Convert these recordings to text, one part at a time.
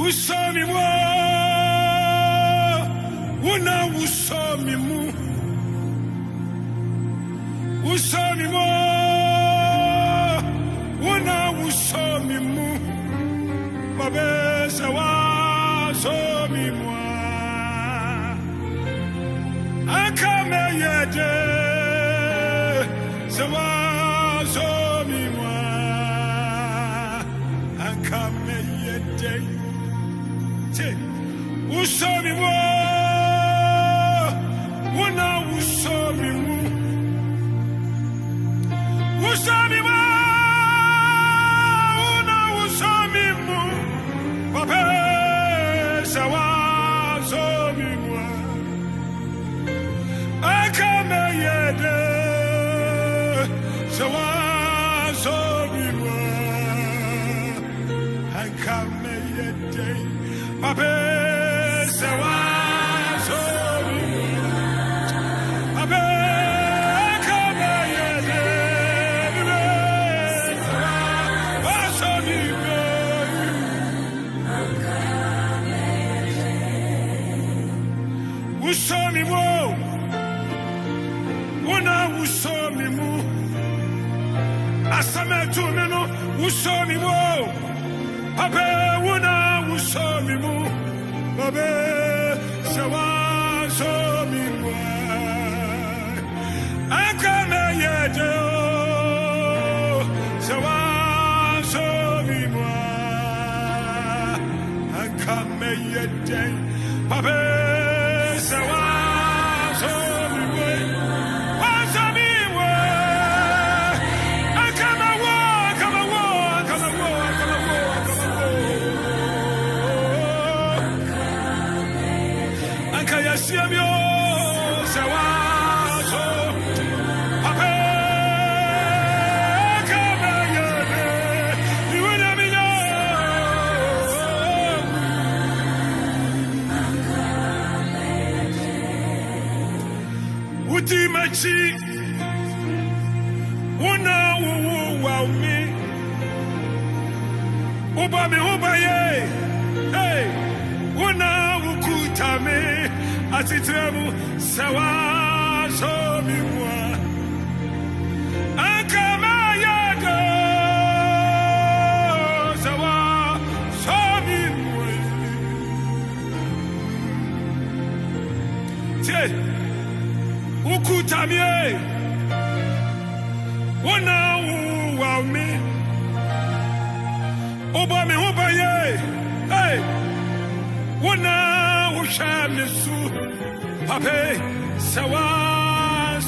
Usami mo, una usami mu. Usami mo, una usami mu. Babe sawa somi mo. Akame yede sawa somi mo. Akame yede. Usami mo, una usami mu. Usami mo, una usami mu. Papa sawa somi mo. Akame yede sawa somi mo. Akame yede. Papa sawa somi mo. Papa akame yede sawa somi mo. Usomi mo, una usomi mo. Asame tu meno usomi mo. Papa una usomi mo. Babe sawa somi mo. Akame yede sawa somi mo. Akame yede Babe sawa somi mo. Wasami mo. Akame wo, akame wo, akame wo, akame wo, akame wo. Akaya siamyo sawa so. Papa akame yede iwena minyo. Uti machi una wa mi. Oba me oba ye. Hey, una ukuta me atitremu sawa somi mo. Akama yado sawa somi mo. Che ukuta me una wa mi. Oba me oba ye. Hey, una ushamisu. Papa sawa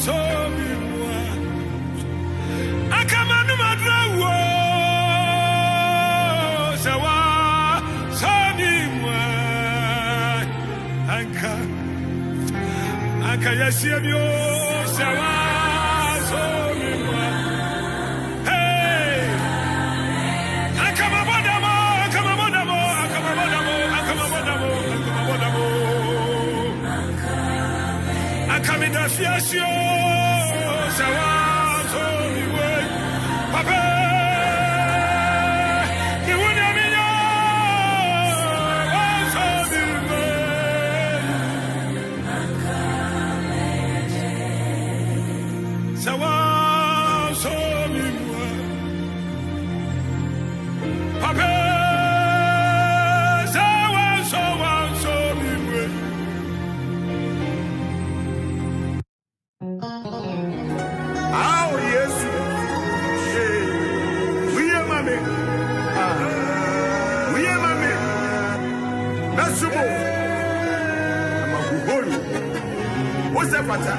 somi mo. Akamanu madrawo sawa somi mo. Anka yasiemyo sawa somi mo. Hey, akamabodamo, akamabodamo, akamabodamo, akamabodamo, akamabodamo. Akamida fiasio sawa somi mo. Papa ni wuna minyo somi mo. Sawa somi mo. Papa sawa somi mo. Ah, yes. We are mommy. We are mommy. That's the move. I'm a good. What's that matter?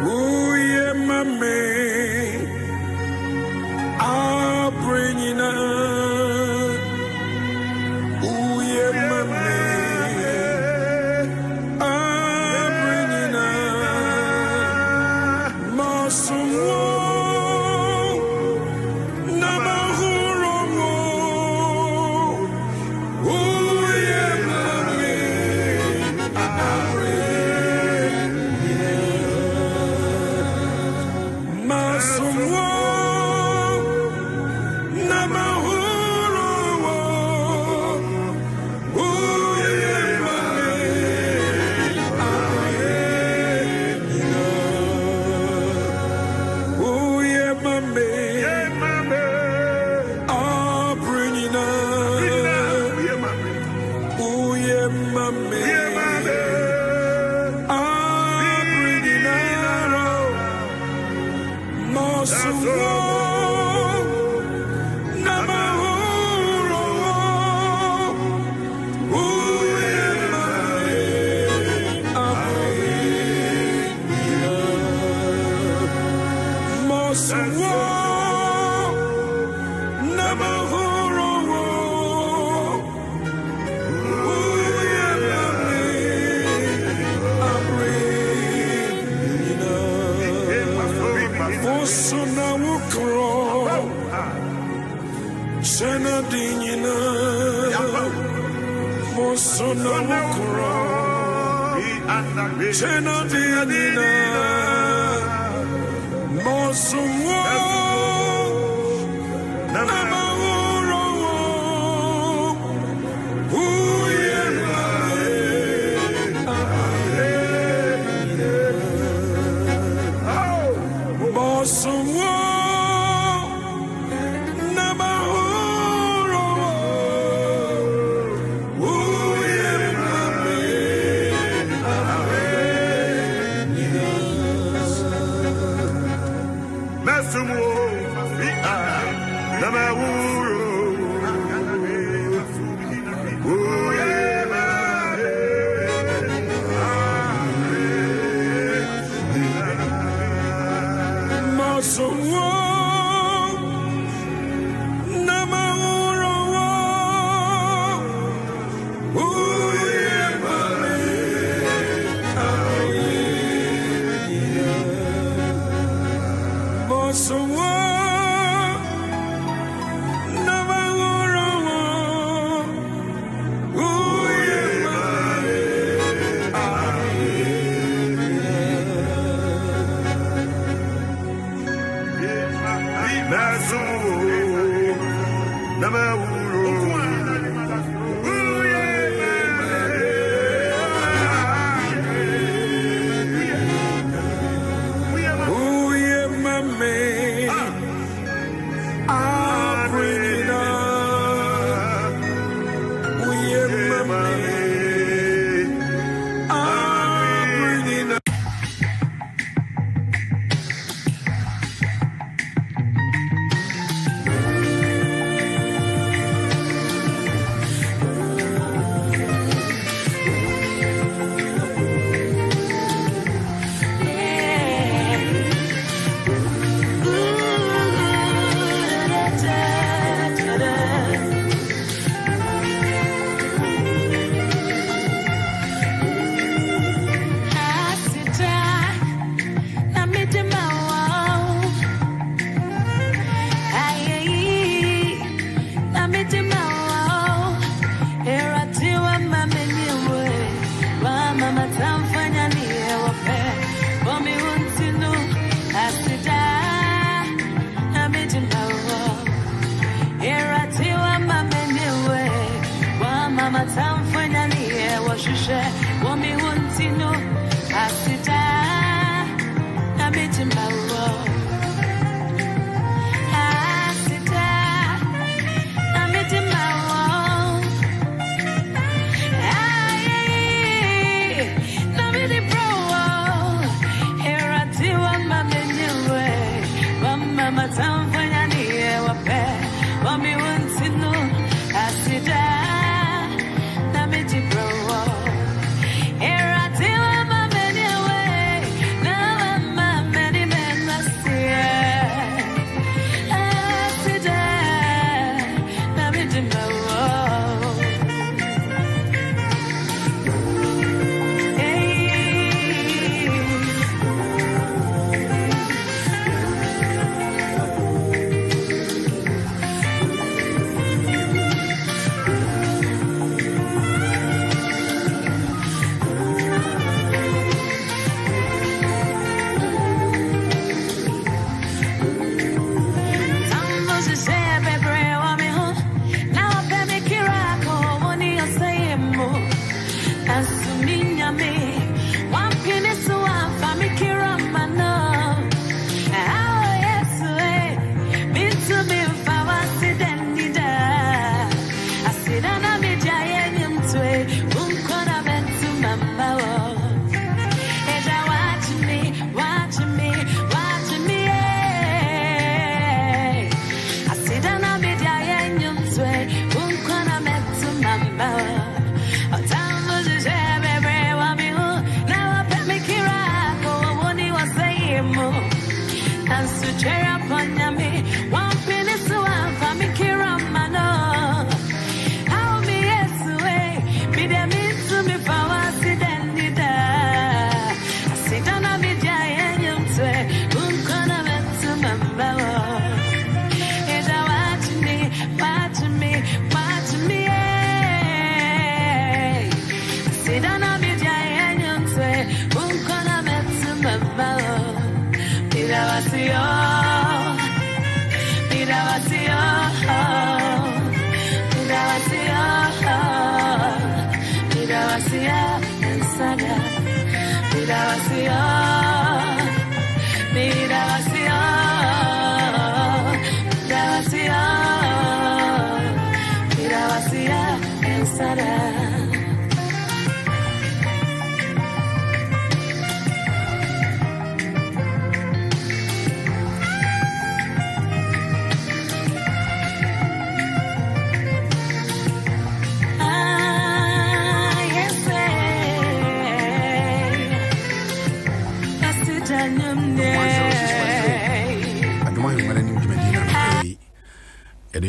We are mommy. I'll bring it up. We are mommy. Namahuro mo. Oh, yeah, mommy.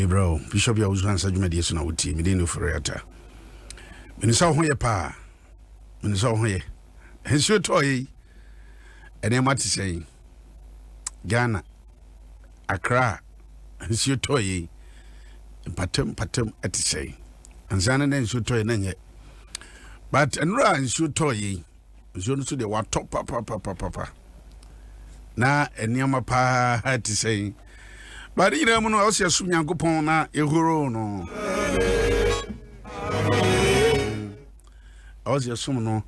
Bro, Bishop ya uzu hansa jumedi na uti midini Ofori-Atta. Minisa hoye pa. Minisa hoye. Hensio toyi. Ene mati sei. Ghana. Accra. Hensio toyi. Patem ati sei. Ansana ne hensio toyi nanye. But enura hensio toyi. Hensio nusu de wa top pa. Na enyama pa ati sei. But you know, I was just Yankupon na Ehuro no. I was just no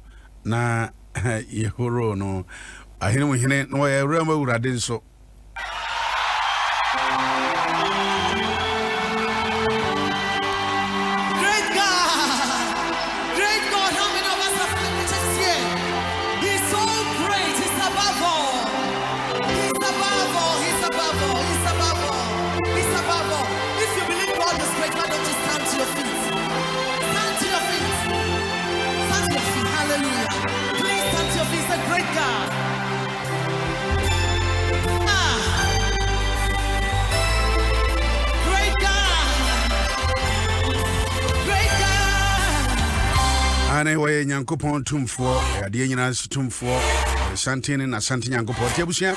na Ehuro no. I hear we hear no I remember what I did so. Great God, how many of us have lived this year? He's so great, he's above all. He's above all, he's above all, he's above all. If you believe God is great, why don't you stand to your feet? Stand to your feet. Stand to your feet. Hallelujah. Please stand to your feet. He's a great God. Great God. Great God. Anyway, Yankupon tumfo, Adiana tumfo, Santini na Santi Yankupon Tebusia.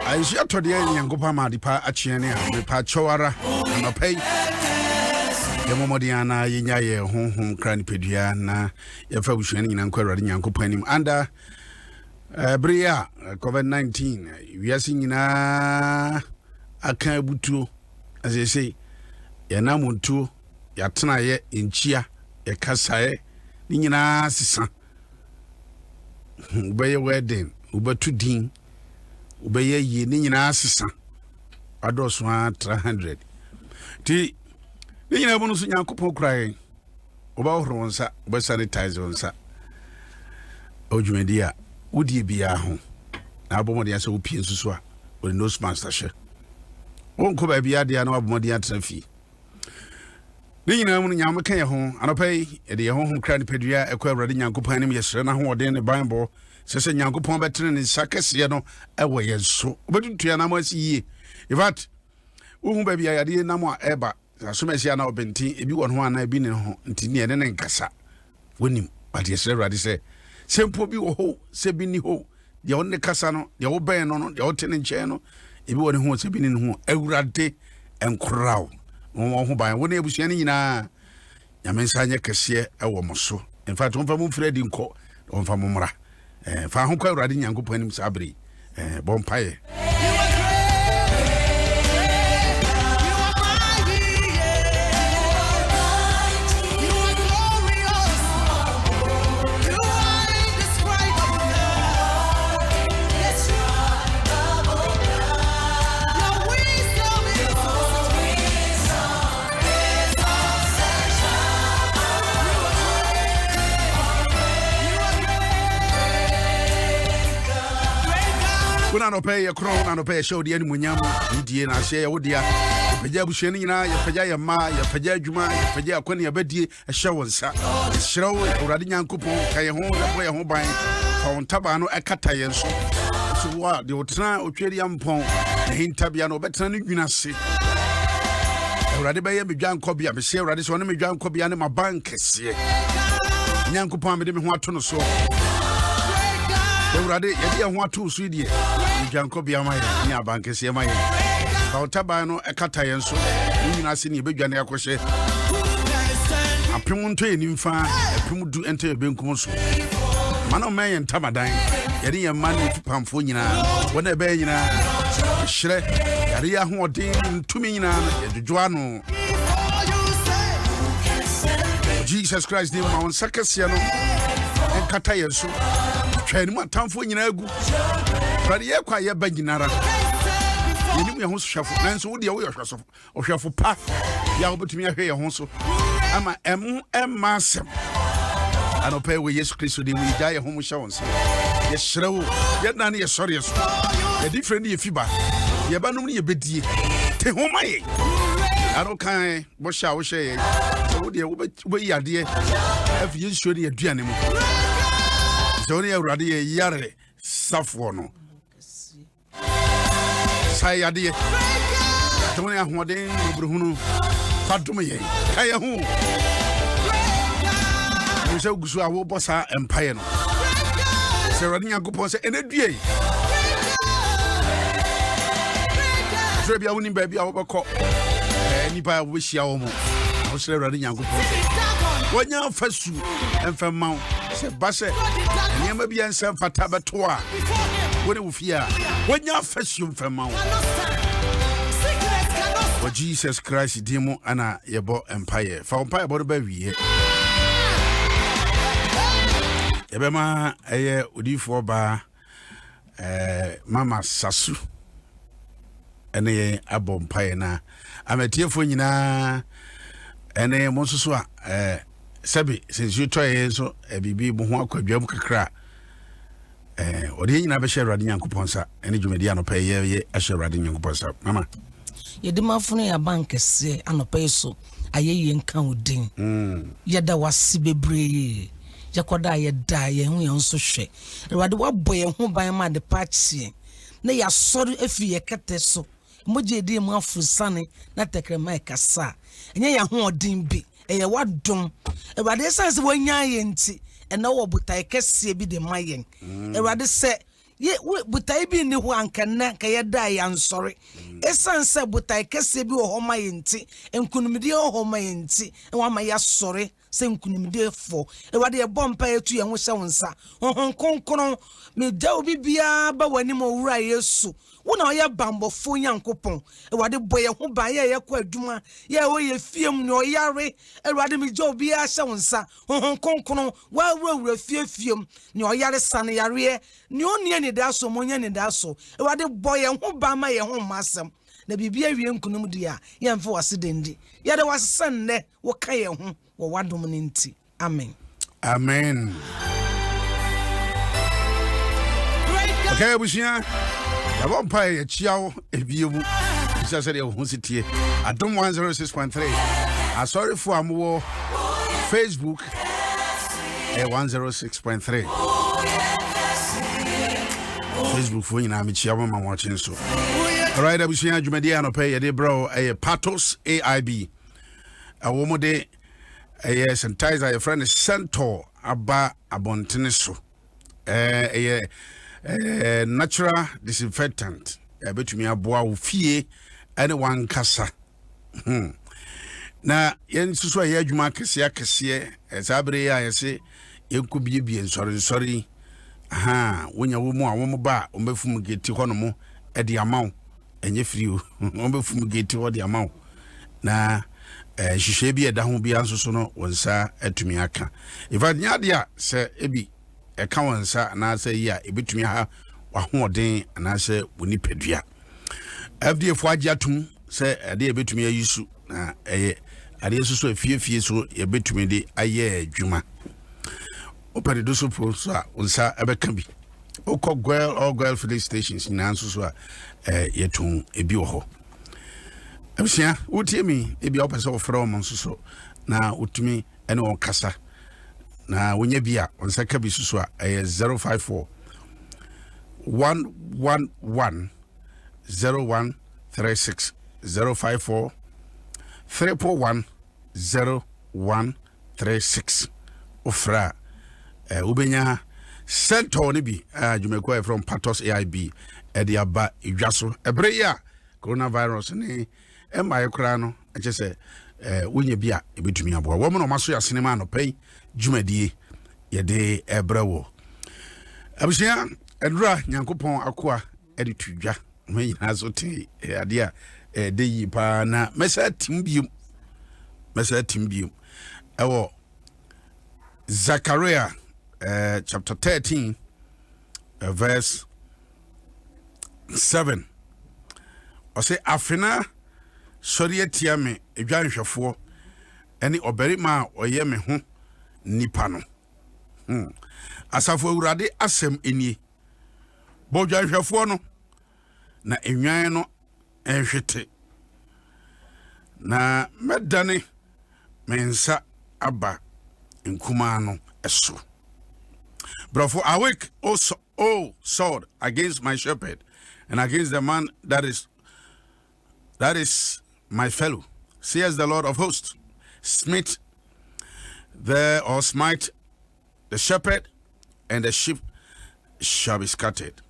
I shall to the Yankupa Madipa Achiania, Ripa Chowara, and a pay. Yamodiana, Yinaye, home cranny pediana, Yafusion in Anquera Yankupanim under Bria, COVID-19. We are singing a Akabutu, as they say, Yanamuntu, Yatana in Chia, Yakasae, Nina Sissa. By your wedding, Uber to Dean. Ubeye ye ni nyina asesa adoso 300 ti ni nyina bonu so Nyankopon krae oba horo nsa oba sanitize nsa odwumedi a wodi bia ho na abomode ase wo pie nsusu a wo nose mask hye wonko ba bia de na abomode atrafi ni nyina mu nyameka ye ho anopai e de ye ho kra ni pedua ekwa Awurade Nyankopon anim yesere na ho odin ne Bible sese Nyankopon betre ne sakese no ewo yenso obetutua na masi yie in fact wo ba bia yade na mo eba asomasi na obenti ebi won ho ana ebi ne ho ntini ene ne nkasa wonim but yesere Awurade se sempo bi wo ho se bi ni ho de won ne kasa no de wo ben no de wo tene nche no ebi won ho se bi ni ho Awurade enkorawo wo ho ban wo ne ebusua ni nyina nyamensa anye kese ewo moso in fact won fa mo fredi nko won fa mo mra fa ho kwa Awurade Nyankopon anim sabre bompaye Kuna no pay a crown and pay show the animunyam, Indian, I say, oh dear, Paja Bushanina, Paja Yama, Paja Juma, Paja Quania Betty, a show and sat. Show Radian Coupon, Kayahon, the way home by Found Tabano, a Catayan. so what the otra otweri ampon na hintabia no betra no dwinase Awurade bɛyɛ me dwankɔbea me se Awurade so ne me dwankɔbea ne ma bankɛse Nyankopɔn me de me ho ato no so Awurade yɛde yɛ ho ato so die me dwankɔbea ma yɛ ne abankɛse ma yɛ ba otaban no ɛkata yɛn so nyina se ne yɛbɛdwane akɔhyɛ apem nto yɛ nimfa apem du ento yɛ benkum so mana ma yɛ ntamadan yɛde yɛ ma ne pamfo nyinaa wɔna ɛbɛyɛ nyinaa hyerɛ yɛde yɛ ahoɔden ntumi nyinaa yɛdwodwoa no Jesus Christ name ma wɔn sakɛseɛ no ɛnkata yɛn so twɛn mu atamfo nyinaa gu Awurade yɛ kwa yɛ ba nyinara yɛnim yɛ ho so hwɛfo nanso wo deɛ wo yɛ hwɛfo pa yɛ wobɛtumi ahwɛ yɛ ho so ama ɛmma asɛm anɔpɛ wɔ Yesu Kristo de mu gya yɛ ho mu hyɛ wɔn sɛ yɛhyerɛ wo yɛdena ne yɛsɔre so yɛde frɛ ne yɛfi ba yɛbanom ne yɛbɛdie te ho ma yɛ ano kan bɔhyɛ a wohyɛ yɛ sɛ wo deɛ wobɛyi adeɛ afi yɛnsuo ne yɛduane mu sɛ wo ne Awurade yɛ yare safoɔ no sae yadeɛ sɛ wo ne ahoɔden nobrɛhunu fa dom yɛn ka yɛ ho sɛ wogu so a wobɔ saa ɛmpaeɛ no sɛ Awurade Nyankopɔn sɛ ɛnɛ due sɛ bia wonim baabi a wobɛkɔ nipa a wobɛhyia wɔ mu wo sɛ Awurade Nyankopɔn wɔnya mfa su ɛmfa ma wo sɛ ba sɛ nneɛma bi ɛnsɛ mfata bɛto a wone wo fie a wɔnya mfa su mfa ma wo wɔ Jesus Christ din mu ana yɛbɔ ɛmpaeɛ fa wo mpaeɛ bɔ no ba wie yɛbɛma ɛyɛ odifoɔ ba mama sasu ɛne yɛn abɔ mpaeɛ na amatiefo nyinaa ɛne mo nso so a sɛbi sinsu tɔyɛ nso bibi mo ho akwadwam kakra ɔde nyinaa bɛhyɛ Awurade Nyankopɔn sa ɛne dwumadi anɔpɛ yɛ ahyɛ Awurade Nyankopɔn sa mama yɛde mafo no yɛ bankɛse anɔpɛ so ayɛ yɛn ka odin yɛda wase bebree yakoda yɛda yɛn ho yɛn so hwɛ Awurade wabɔ yɛn ho ban ma de paakye na yɛasɔre afi yɛkɛtɛ so mogye di mu afusane na tekrema ekasa enye ya ho odin bi eye wadom Awurade sense wanya yenti ena wo butai kese bi de mayen Awurade se ye butai bi ni ho ankanna ka yeda ya nsore esanse butai kese bi wo ho mayenti enkunumide ho mayenti wa ma ya sore se nkunumide fo Awurade ye bompa etu ye ho hye wonsa honhon konkron me da obi bia ba wani mo wura Yesu wona oye bambofo Nyankopon Awurade boye ho ba ye kwa aduma ye oye fiem ne oyare Awurade me jo bia hye wonsa honhon konkron wa wura fiem ne oyare sane yare ne oni ani da so monya ni da so Awurade boye ho ba ma ye ho masem na bibia wie nkunum dia ye mfa wase dendi ye de wase ne wo ka ye ho wo wadom ne nti amen amen okay bushia yabon pa ye chiawo ebiemu isa se de ho sitie Adom 106.3 sorry for amwo Facebook 106.3 Facebook for nyina me chiawo ma watching so alright abushia dwumadi anopɛ ye de bro Patos AIB awomo de sanitizer your friend Centaur aba abontene so natural disinfectant betumi aboa wo fie ene wan kasa na yen susu a ye adwuma kese sabre ya yese yenku biebie nsori wonya wo mu a wo ba o mefum geti hono mo de amaw enye firi o mefum geti ho de amaw na hwehwe bi eda ho bi ansoso no wonsa atumi aka ifa nyade a se ebi eka wonsa na se yi a ebetumi ha wahoden na se boni pedua FDA fo agi atum se ade ebetumi ayisu na ade soso afie so ebetumi de aye adwuma opere do so pro so a wonsa ebeka bi okọ girl filling stations na ansoso a yetun ebi wo ho Absia, utimi ebi opese ofra mo nsoso na utumi ene on kasa na wonya bia on saka bi susu a 054 111 0136 054 341 0136 ofra ubenya center ni bi jumekwa from Patos AIB edi aba idwaso ebre ya coronavirus ni emaye kra no eche se wonye bi a ebetumi aboa wo mo no maso ya sinema no pay dwumadie ye de ebrewo abusia edura nyankopon akoa edi tudwa me nyina so te ade a de yi pa na mesa timbium ewo Zechariah chapter 13 verse 7 ose afena sori etia me edwanhwefo ene obarima oye me ho nipa no asafo awurade asem enie bo dwanhwefo no na enwan no enhwete na medane mensa aba nkuma no eso brofo awake also sword against my shepherd and against the man that is my fellow, says the Lord of hosts. Smite the shepherd, and the sheep shall be scattered.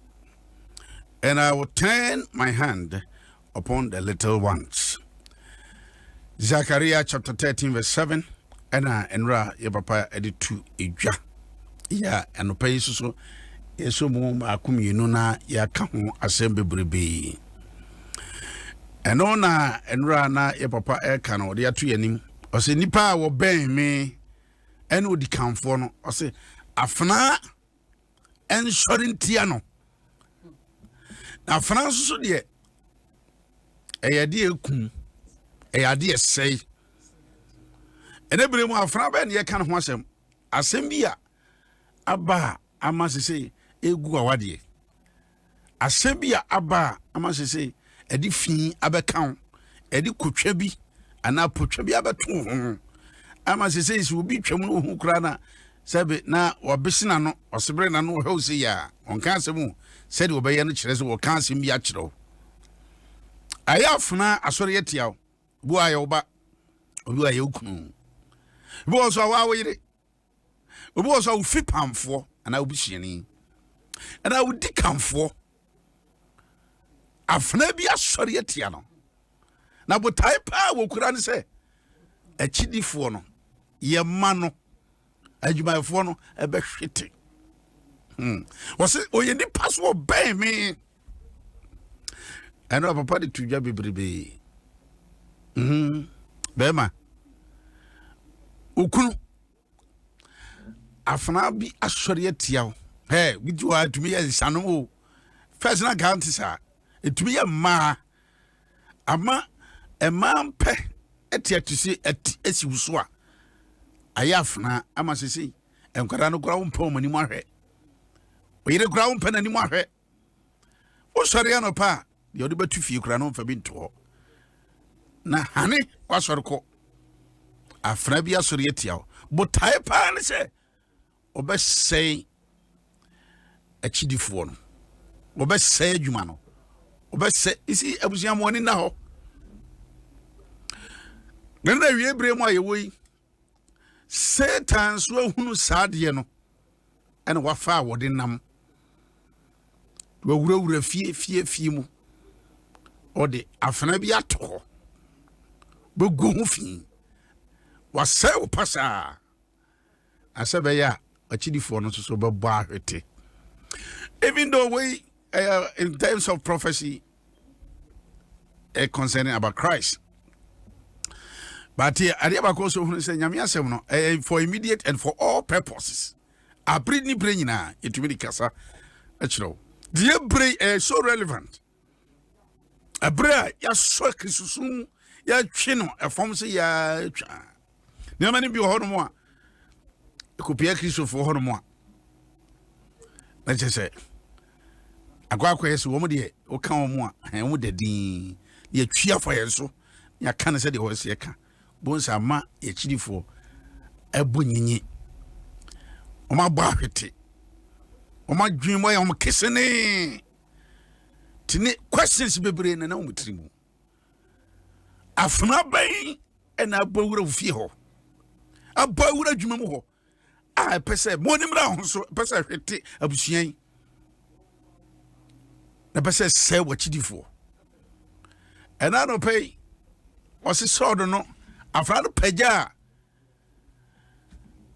And I will turn my hand upon the little ones. Zechariah chapter 13 verse 7. And Enra ye papa edit 2 ejwa. Ya anopa yesuso yeso mu akumyenu na ya ka ho asem bebrebe. Eno na Enra na ye papa eka no de ato yanim. Ose nipa wo ben me ene odi kanfo no ose afna en sorintia no. Na afna so de eyade ekum eyade esei. Ene bere mu afna ben ye kan ho asem bia aba amasese egu awade asem bia aba amasese edi fi abekan edi kotwa bi ana potwa bi abeto ho amasese isi obi twam no hu kra na sebe na wobesina no osebre na no ho se ya onka asem se de obeye no kire se wo kan asem bi a kire ayafuna asore yetia bu ayo ba obi ayo kunu bu so awa yire obi was a fit pamfo and I will be shining and I would decamfo afna bia sori etia no na bo type wo kura ne se achidifo no ye ma no adwumayfo no ebe hwete was oye ni password ben me and papa de tudwa bebrebe bema ukunu afna bi asori atia he widi wa tumi ya sanu o first na ganti sa etumi ya ma ama emampe etia tisi esi wuso a ayafna ama sisi enkwara no kura wo mpa omani mu ahwe oyire kura wo mpa nani mu ahwe o sori ano pa de odi batu fie kura no mfa bi nto na hane wasori ko afna bi asori atia bo tai pa ne se obesay achidifo no obesay adwuma no obesay isi abusia mo ni na ho nana wie bre mo ayewoyi Satan so hunu saade no ene wafa wode nam wawurawura fie mu ode afana bi ato bogu hu fi wasay wo pasa asabeya achidifo no so bebo ahwete. Even though we in terms of prophecy concerning about Christ, but here adiabako so hu say nyame asem no for immediate and for all purposes abrini branyina etumi kasa achiro die bre so relevant abra ya so krisusun ya twe no efom se ya twa ne mani bi ho no mo a kopia Christopher ho no mo a na chese agwa yeso wo mo de o kan wo mo a wo de din ye twia fo yeso ya kan se de wo se ka bonsa ma ye chidifo ebonyinyi o ma ba hwete Oma dream way om kissing. Tini questions bebre na umtrimu. Afuna bay and a bow of fear. A bow of jumo. I pese morning round so pese abusian. Na pese say what you do for. And I don't pay. Was it so no? I've had a peja.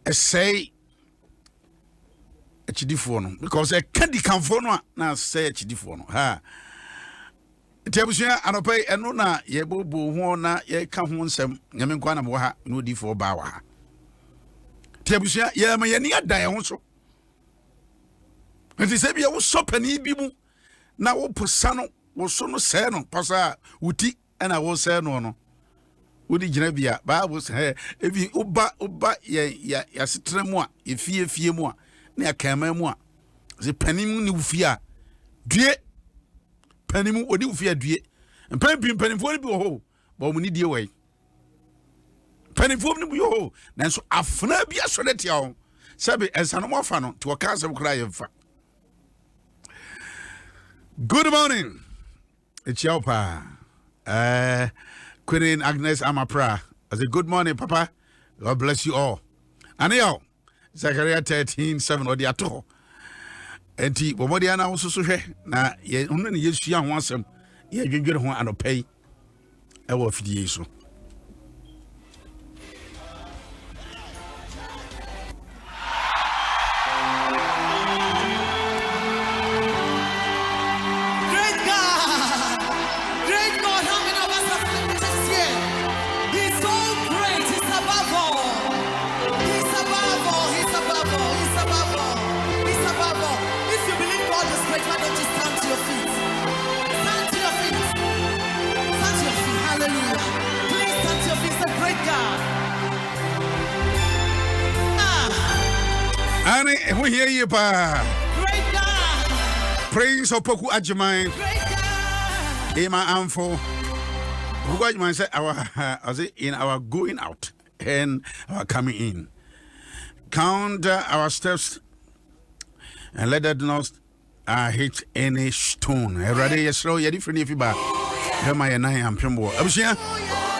I say a chidifono because I can't decamphone now say a chidifono. Ha. Tebusia, I don't pay and no na ye bobo na ye come on some Yamenquana Moha, no D for Bawa. Tebusia, ye may near die also. And he said, you was so penny bibu. Now, Posano was so no sano, Pasa, Uti, and I was say no. Udi Genevia, but I was here. If you uba ya sitremoi, if ye fear moi, near Camemois. The pennimu new fear. Dear pennimu or new fear, dear. And penny for you ho, but we need your way. Penny for you ho, then so a flabia soletio. Sabi as an orphan to a castle cry of. Good morning. It's your pa. Queen Agnes Amapra. I say good morning, Papa. God bless you all. And yo, Zachariah 13:7 or the ato. And T. Bomodiana also so na ye only yes young once ye get home and pay. I will feed you so. And we hear you, pa. Praise of Poku Ajamai. Ema Amfo. Who say our in our going out and our coming in. Count our steps and let that not hit any stone. Ready, yes, slow, you're different if you back.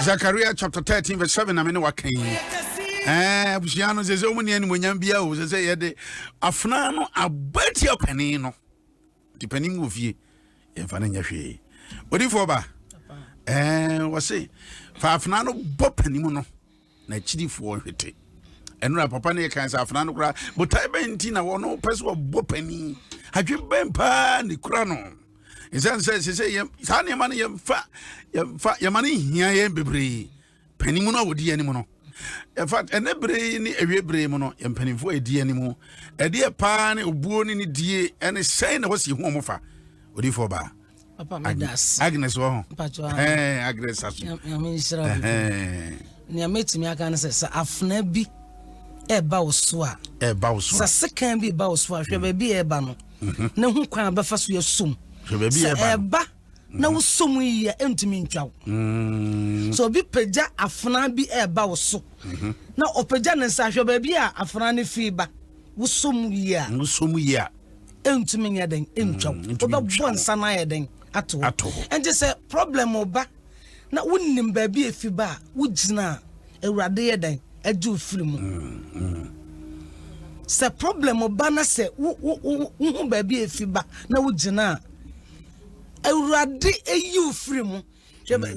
Zechariah chapter 13:7. I mean, what came. Busiano says, Omani and Winyambia, say, Afnano, a better penny, no, depending of ye, if I didn't fee. What if over? Was say, Fafnano Bopenimono, Nachidi for it. And Rapapani can say Afnano cry, but I been Tina or no person of Bopeni. Have you been pan the crono? His son says, he say, Sanya money, your money, here, baby. Penimono would be anymore. In fact, and every mono, and penny for a dear anymore. A dear pan, a born in a dear, and a saying was your home of her. What do you for bar? Agnes, oh, Agnes, near meeting me, I can say, I've never be a bowswa, a bows, a second be bowswa, shall be a bano. No one can be fast with assume. Shall be a ba. No some we empty me chow. So be peja afana be a bows. Now opejan and sasha baby a afrani fever. Was some year, empty me a ding, chow. About one son I ding at all. And just a problem over. Now wouldn't him baby if you bar, woods now a radia ding, a Jew film. Sa problem of banner say, who baby if you bar, now woods now. Awurade eyi free mu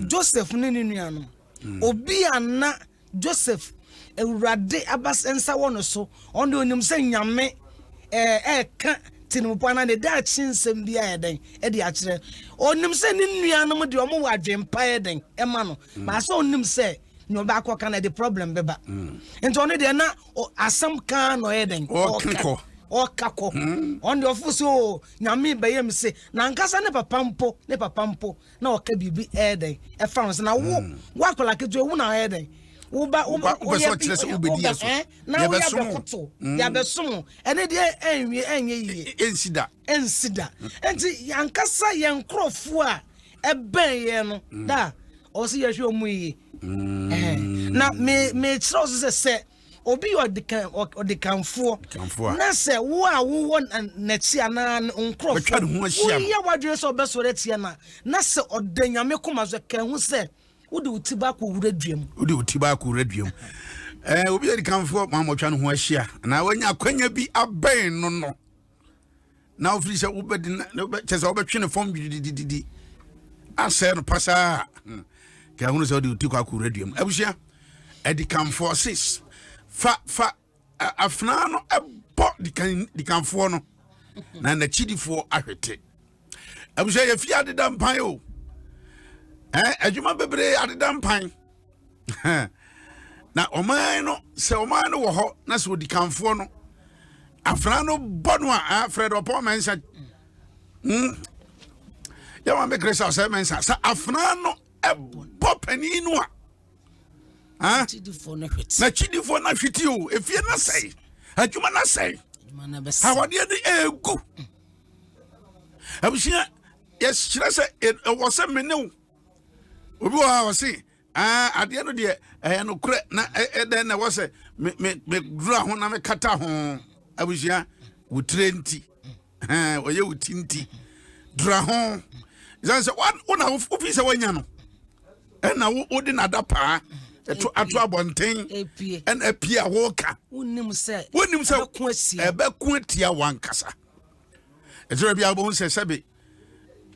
Joseph nininuano obi ana Joseph awurade abasensa wono so onde onim se nyame ka tinumpo na de da chinsem bia eden e de akire onim se ninuano de omo wadwempa eden e ma no ma so onim se no ba akọ kana the problem beba ento onde de na asam kan no eden o kako on the office o nyame bayem se na nkasa ne papampo na o ka bibi eden e France na wo akola kejo wo na eden wo ba so chese ubedi so na wo ya bekoto ya besom ene de enye yi ensida enti yankasa yenkrofo a eben ye no da o se ye hwe omu yi na me chiro se obi odikanfo na se wo a wo na ti ana nkrofo wo ye wadwe so obesore tie na se odanyame koma so kan hu se wo de utiba ko wuradwam obi odikanfo mamotwa no ho ahia na wanya akwanya bi aben no na ofiri se wo bedi na chese wo betwe ne fom didi ase no pasa ka hu se wo de utikwa ko wuradwam abusia edikanfo sis fa afna no ebo dikanfo no na chidifo ahwete abusia ye fi adeda mpan o adwuma bebre adeda mpan na oman no se oman no wo ho na se odikanfo no afna no bono a Fred opo mensa ya wa me kresa se mensa sa afna no ebo pani no a chidifo na hwete na chidifo na hwete o efie na sei adwuma na sei awade de egu abusia yes kire se wo se mene obi wa se ade no de no kure na den na wo se me dura ho na me kata ho abusia wo trenti oye wo tinti dura ho zan se one ofi se wanya no na wo de na da pa atu abonten en apia woka wonim se ebe ku atia wankasa etro bia bo se sebe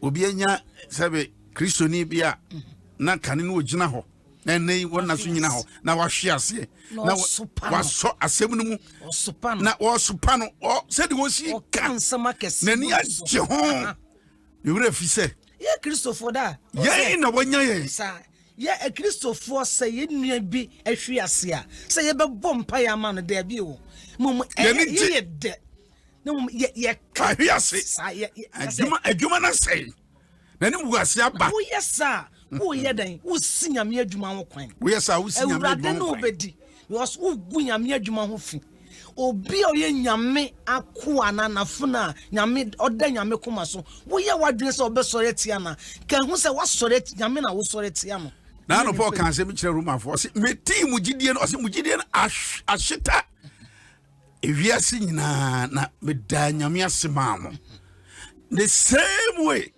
obi anya sebe kristoni bia na kane no ogina ho na nei wona so nyina ho na wahwe ase na waso asem no mu na wosopa no se de wosi ka na ni agye ho yure fi se ye kristofo da ye na wanya ye ye a kristofo se ye nua bi ahwe ase a se ye bebo mpa ya ma no da bi o mum ye de na mum ye ka hwe ase adwuma na sei na ni mu ase aba wo yesa wo ye den wo sinyame adwuma ho kwan wo yesa wo sinyame adwuma ho obedi because wo gunyame adwuma ho fi obi o ye nyame akoa na nafuna nyame oda nyame koma so wo ye wadwene se obesore tia na kan hu se wasore nyame na wo sore tia no na no Paul kan se mi kire Roma for se me team mugidie no se mugidie no ashita ewiase nyina na me da nyame asema mo the same way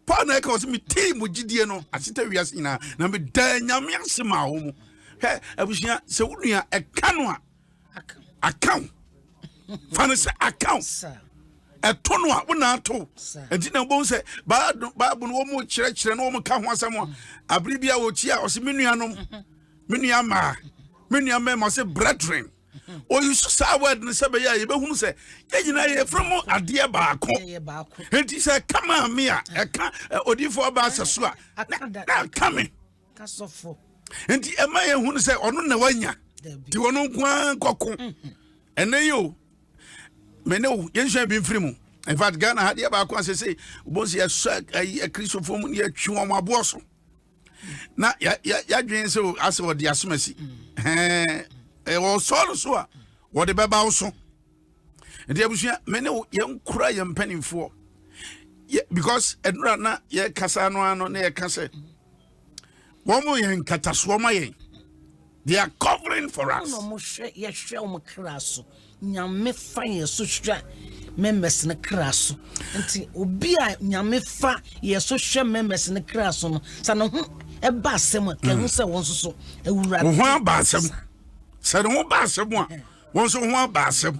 Paul na ka se me team mugidie no ashita wiase nyina na me da nyame asema wo mo he abusia se wunua e kanu a account fanise account etono a wona to enti na bo se ba no wo kire no wo ka ho asem abri bia wo chi a o se menuanom menua ma se brethren o you say word no se be ya ye be hunu se ye nyina ye from ade baako enti se kama me a e ka odifo ba aseso a na kame kasofo enti e ma ye hunu se ono na wanya ti wono kwa kokko ene yo mene o yenhwe bi mfiri mu in fact Ghana had ya ba kwa se bonsi ya a kristofo mu ya twi won aboso na ya dwen se ase wo de asomasi wo so a wo de beba wo so enti abusua mene o yenkura ye mpanimfo because edura na ye kasa no ano na ye kasa wo mo ye nkataso ma ye. They are covering for us. No mo hwe ye hwe o kraso nyame fa ye so hwe members na kraso nti obi a nyame fa ye so hwe members na kraso no sa no ho e ba asem ka hu se won so ewura ho ba asem sa no ba asem a won so ho ba asem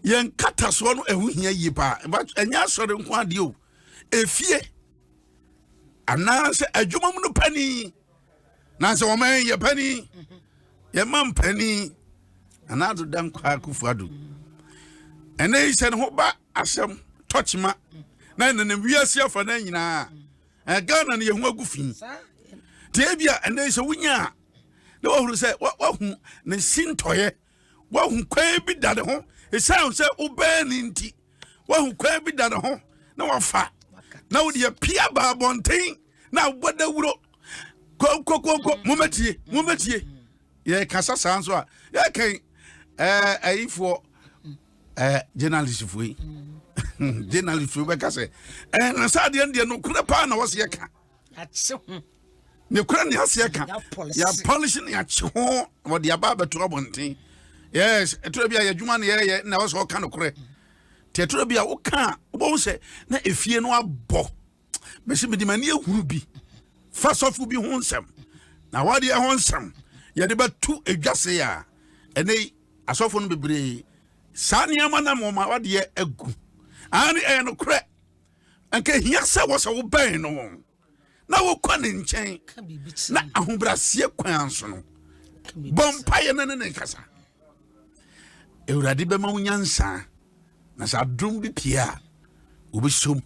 ye nkataso no ehu hia yi pa enya sore nko ade o efie ana se adwuma mu no pani na se woman ye pani ye man pani anado dan kwa kufuado ene ise ne ho ba asem touchma na ne wiase afa na nyina Ghana ne ye hu agufin te bia ene ise wunya na wahuru se wahu ne sintoye wahu kwan bi da ne ho esan se obani nti wahu kwan bi da ne ho na wafa na wo de pia ba bonten na boda wuro ko mumetie ye kasa sanso a ye kan ayifo journalist foi journalist foi be kase na sa de no kure pa na wo se ye ka atse ho ne kura ne ase ka ya polish ne ya che ho wo de aba to abonten yes etoro bia ya dwuma ne ye na wo so ka no kure te etoro bia wo ka wo se na efie no abo me se me di mani ehuru bi fa sofu bi ho nsem na wo de ho nsem ye de ba tu edwase ya ene asofo no bebre sani amana mo ma wo de agu ani no kure anke hia se wo so wo ben no na wo kwa ne nchen na ahobrasie kwan so no bompaye ne kasa Ewurade bema wonyansa na sa drum bi pia obesom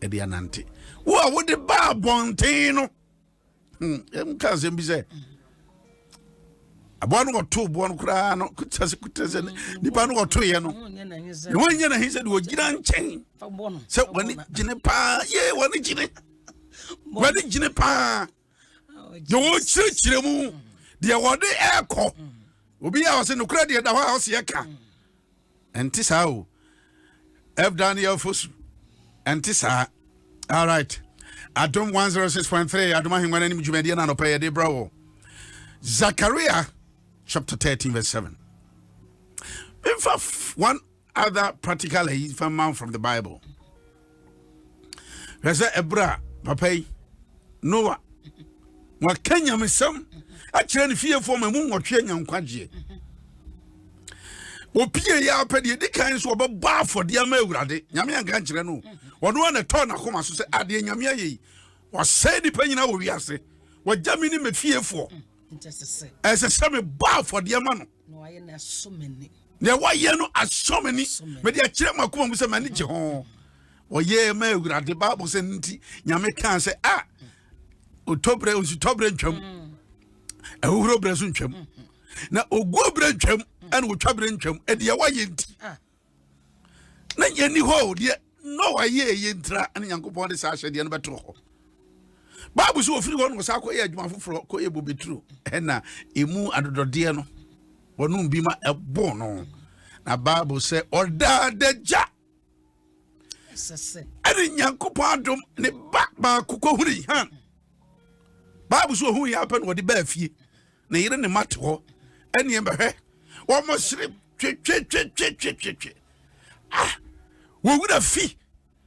e de anante wo a wo de ba bonten no em ka se mbi se abon go to bon kura no kutase ni ba no go to ye no ne wonye na hise de wo gira nchen se woni gine pa ye woni gine pa de wo chire mu de wo de eko obi ya wase no kura de da wa wase yeka enti sa o F Daniel Fosu enti sa all right Adom 106.3 Adom Ahengua ni mjumedi na no pay de bro Zechariah chapter 13 verse 7 in fact one other practical from the Bible reza ebra papai Noah wa Kenya mesam a kire ne fie fo mamu nwotwe nyankwaje opie ya apede de kan so obaba afode ama Ewurade nyame anka kire no wono na to na koma so se ade nyame ayi wa sai di panyina wo wiase wa jamini me fie fo ese se me ba afode ama no no aye na someni ne wa ye no asomeni me de kire makoma mu se mani je ho o ye ma Ewurade Bible se nti nyame kan se otobre ntwam ehuro bresu ntwam na oguo bre ntwam ana otwa bre ntwam e de wa ye nti na ye ni ho de no wa ye ntra ana Yankopon de sa hwede no betro ho Bible so ofiri ho no sa ko ye adwuma foforo ko ye bobetro na emu adodode no wonu bi ma ebo no na Bible say oda deja sese ana Yankopon adom ne ba kokko huri han Bible so hu ya pen wo de ba fie na yire ne mate ho ene mbehwe wo mo sire twe wo guda fi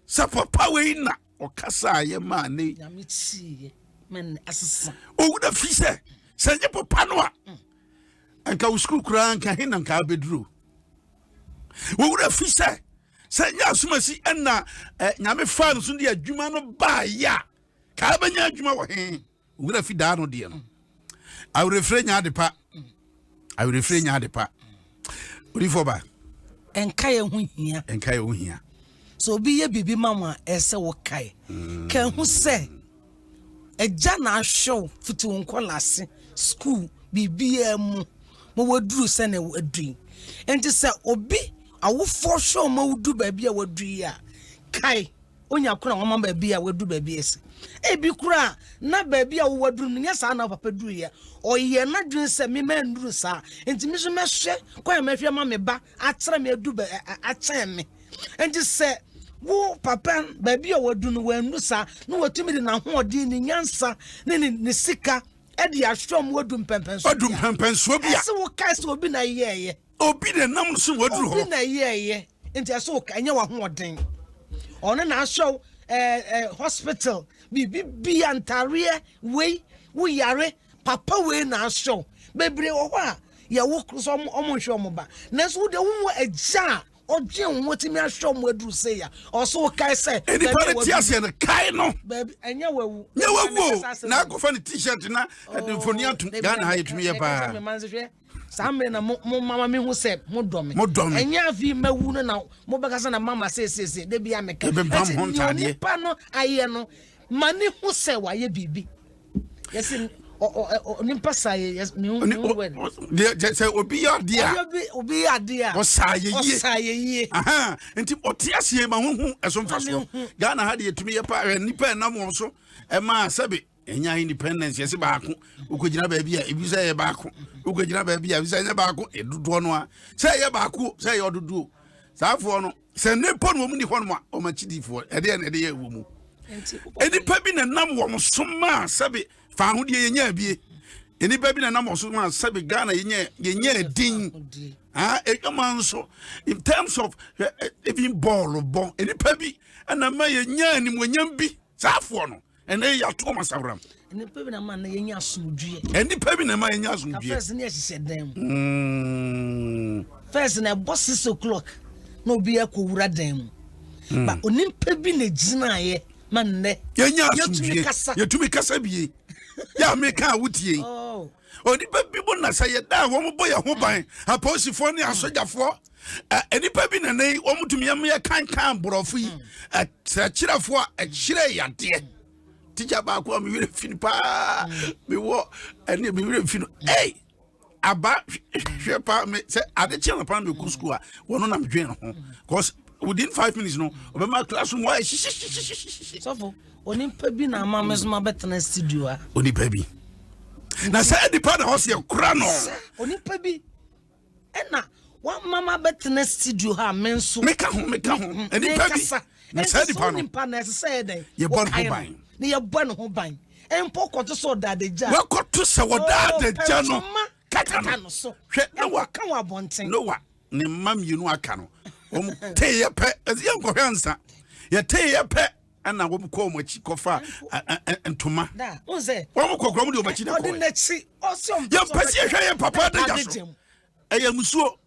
sa papa we na o kasa ye ma ne nyame tie men asesa o guda fi se nye papa no a anka wo skul kura anka hina anka bedru wo guda fi se nya asumasi enna nyame fa no so de adwuma no ba ya ka ba nya adwuma wo he wo guda fi da no de no I will refrain nya de pa uri for ba enka ye hu hia so obi ye bibi mama ese wo kai ka hu se eja na ahwew futu nkolase school bibi mu mo waduru se na wadui enti se obi awofo show ma wudu ba bia wadui a kai onya kura woma ba bia wadu ba bia ese ebi kura na ba bia wo waduru nya sa na papa duru ya oye na dwen se me ma nduru sa enti mi so mehwe kwa me hwe ma me ba atere me adu ba achen me enti se wo papa ba bia wadu no wanu sa no watumi de na hoodi ni nyansa ne sika e de ahwom wadu mpempenso bia se wo kai se obi na yeye obi de nam so waduru ho obi na yeye enti se wo kai nya wa hoodin ono na show hospital bi antare we wo yare papa we na show bebre wo ho a ya wo so omo hwe omo ba na so de wo agya odwen wo timi ahwe omo aduru se ya oso kai se eni party ase na kai no baby enya wawu na go fa ni t-shirt na de foni atum Ghana ha yetumi ye ba samre na mo mama me hu se mo dome enya afi mawu no na mo bekasa na mama se de bia meka ni pa no aye no mani hu se wa ye bibi yesi nimpa saye yes me hu de se obi ya dia o saye ye aha enti otiasie ma hu eso mfaso Ghana ha de yetumi ye pa nipa na mo so e ma sabe enya independence yesi baako ukogina ba bia ebisa ye baako ukogina ba bia ebisa ye baako edudo no a se ye baako se ye odudo saafo no se ne pon wo mu ni ho no a o ma chidifo e de ye wo mu enipa bi na nam wo soma sabe fa ho de yenya bie enipa bi na nam wo soma sabe Ghana yenya din so in terms of even ball enipa bi na ma yenya ni mwanyam bi safo no ene ya to masawram enipa bi na ma na yenya asomdue enipa bi na ma yenya asomdue first na yehye dem first na boss 6 o'clock no obi akowura dem ba onipa bi na gina ye man ne yenya asomdue yetumi kasa bie ya meka wutie onipa bi bo na say da wo mo boy ho ban aposifo ne asojafo enipa bi na nei wo mutumi am ye kan borofo yi akyirafo akyire yade tija ba ko mi wire fin pa mi wo ene mi wire fin aba hwe pa me say ade che na pa me ku school a wono na me dwen ho cause within 5 minutes no obema classroom why so onipa bi na ama mesoma betena studio a onipa bi na say the part house ye kura no onipa bi ena wa mama betena studio ha menso meka ho enipa bi na say the part onipa na say den ye bon ho ban ni ye bon ho ban empo koto so dadeja wa koto se wodadeja no kata no so hwe na wa kan wa bonten no wa ne mam yinu aka no te ye pe ye nkohwansa ye te ye pe ana wo ko mo chi kofa ntoma da unse wo mo kokro mo de o machi na ko odi na chi osom ye pasi hwe ye papa da jaso eye musuo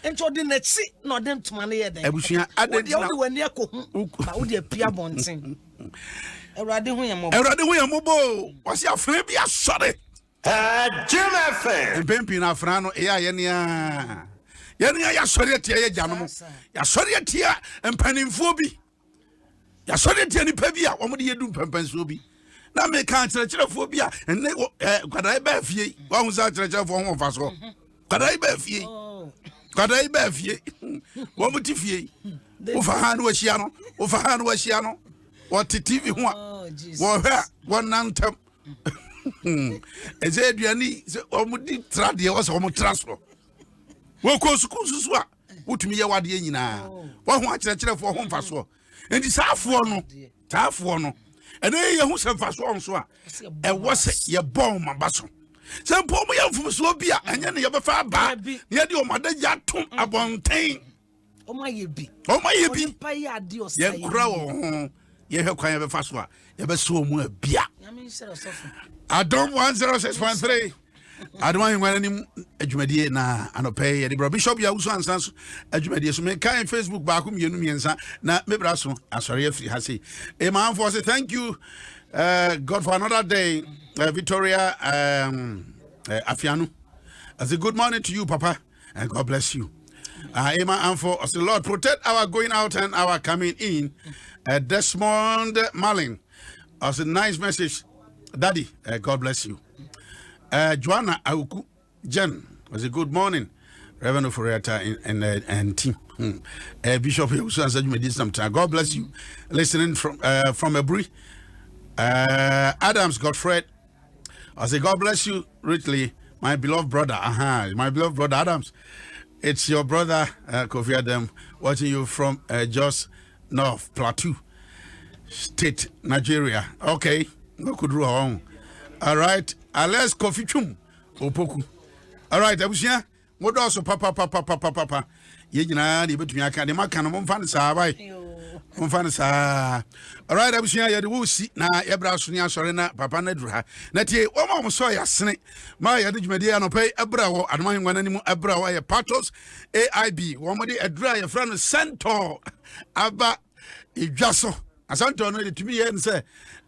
enti odi na chi na odi ntoma na ye den abusua adedi na odi wani akohu ba odi apia bonten Erade hu yambo wasi afre bi asore Adom FM pempi na afra no ye nea ya sori atia ye janom ya sori atia empanimfo bi ya sori atia ni pa bi a wo de yedu pempanso bi na me kan kyerɛkyerɛfo bi a enne kwadai ba fie wa hu sa kyerɛkyerɛfo ho fa so kwadai ba fie wo mo ti fie wo fa ha no wahia no wo TV ho a wo hwa wo nantem eze aduani wo mo di trade wo so wo mo transfer wo ko school susu a wotumi ye wade nyina wo ho akyerɛkyerɛfo ho mfa so enti saafo no ene ye hu se mfa so onso a wo se ye bon mabaso se mpo mo ye mfum so bi a enye ne ye befa ba ye de o madaja tom abonten o ma ye bi pa ye ade o se ye kura wo ye hwe kwan ye befa so a ye be so mu abia Adom 106.3 Adom Ahengua nim adwumadie na anopɛ yɛde bro bishop ya uso ansan so adwumadie so me kan Facebook ba ko mienu miensa na me bra so asɔre afiri ha sei man for say thank you God for another day Victoria Afianu I say good morning to you papa and God bless you man for the Lord protect our going out and our coming in Desmond Malin as a nice message daddy God bless you Joanna Auku Jen was a good morning Reverend Ofori-Atta and team Bishop also answered me this sometime. God bless you listening from Abri Adams Godfred I say God bless you richly my beloved brother Adams it's your brother Kofi Adam watching you from Jos North Plateau State Nigeria okay no could do wrong all right Alex Kofi Chum Opoku all right abusia modo so papa ye nyina de betumi aka de maka no momfa ne saa bai momfa ne saa all right abusia ye de wo si na ye bra so ne asore na papa na duru ha na tie wo ma mo so ya sene ma ye de dwumadi anopai abra wo Adom Ahengua nanim abra wo ye Patos AIB wo mo de adura ye fra no center aba idwaso asanto no de tumi ye nse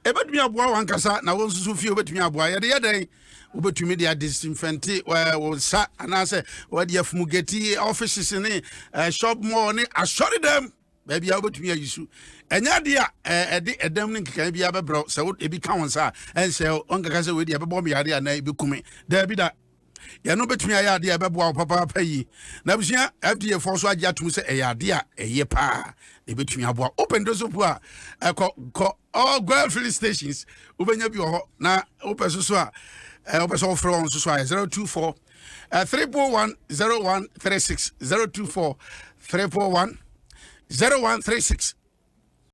ebetumi aboa wankasa na wo nsusu fie obetumi aboa ye de yeden obetumi de disinfect wo sa anase wo de fumugeti offices ne shop mall ne asori dem baby obetumi ayisu enya de a de edem ne nkan bia bebro se wo ebi ka won sa ense onkaka se we de bebo me yade ana ebi kume da bi da ya no betumi aya de bebo papa yi na busia FDA for so agi atum se eyade a eye pa e betumi aboa open those up a ko all girl filling stations ubenya bi ho na open so a open so from so 024 341 0136 024 341 0136